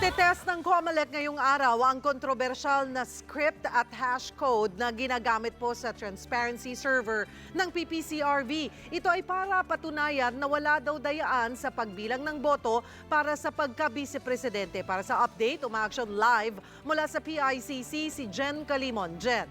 Itetest ng COMELEC ngayong araw ang kontrobersyal na script at hash code na ginagamit po sa transparency server ng PPCRV. Ito ay para patunayan na wala daw dayaan sa pagbilang ng boto para sa pagka-vice-presidente. Para sa update, umaaksyon live mula sa PICC si Jen Calimon. Jen.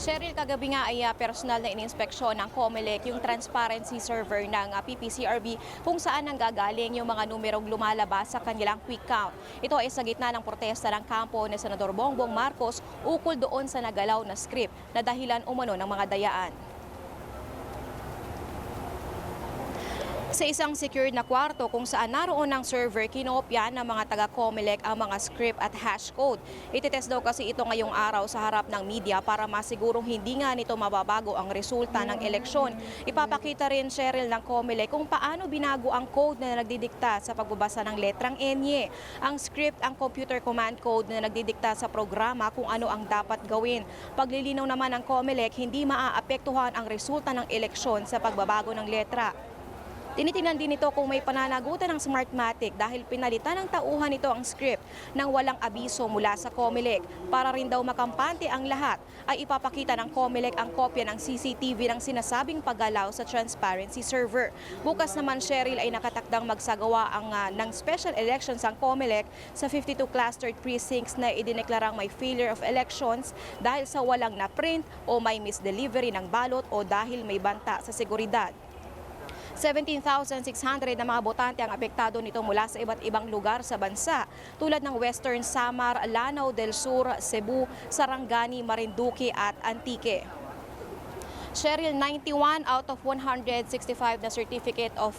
Cheryl, kagabi nga ay personal na ininspeksyon ng COMELEC yung transparency server ng PPCRV kung saan nanggagaling yung mga numerong lumalabas sa kanilang quick count. Ito ay sa gitna ng protesta ng kampo ni Senador Bongbong Marcos ukol doon sa nagalaw na script na dahilan umano ng mga dayaan. Sa isang secured na kwarto kung saan naroon ng server, kinopya ng mga taga-COMELEC ang mga script at hash code. Itetest daw kasi ito ngayong araw sa harap ng media para masigurong hindi nga nito mababago ang resulta ng eleksyon. Ipapakita rin, Cheryl, ng COMELEC kung paano binago ang code na nagdidikta sa pagbabasa ng letrang N. Ang script, ang computer command code na nagdidikta sa programa kung ano ang dapat gawin. Paglilinaw naman ng COMELEC, hindi maaapektuhan ang resulta ng eleksyon sa pagbabago ng letra. Tinitingnan din ito kung may pananagutan ng Smartmatic dahil pinalitan ng tauhan nito ang script nang walang abiso mula sa COMELEC. Para rin daw makampante ang lahat, ay ipapakita ng COMELEC ang kopya ng CCTV ng sinasabing paggalaw sa transparency server. Bukas naman, Cheryl, ay nakatakdang magsagawa ng special elections ang COMELEC sa 52 clustered precincts na idineklarang may failure of elections dahil sa walang na-print o may misdelivery ng balot o dahil may banta sa seguridad. 17,600 na mga botante ang apektado nito mula sa iba't ibang lugar sa bansa tulad ng Western Samar, Lanao del Sur, Cebu, Sarangani, Marinduque at Antique. Cheryl, 91 out of 165 na certificate of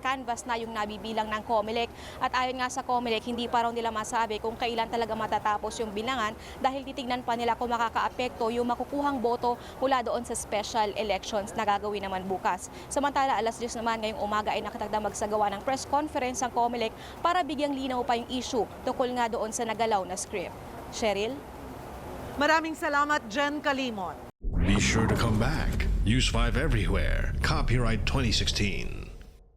canvas na yung nabibilang ng COMELEC. At ayon nga sa COMELEC, hindi pa raw nila masabi kung kailan talaga matatapos yung bilangan dahil titignan pa nila kung makakaapekto yung makukuhang boto mula doon sa special elections na gagawin naman bukas. Samantala, alas 10 naman ngayong umaga ay nakatagdang magsagawa ng press conference ang COMELEC para bigyang linaw pa yung issue tungkol nga doon sa nagalaw na script. Cheryl? Maraming salamat, Jen Calimon. Be sure to come back. Use 5 everywhere. Copyright 2016.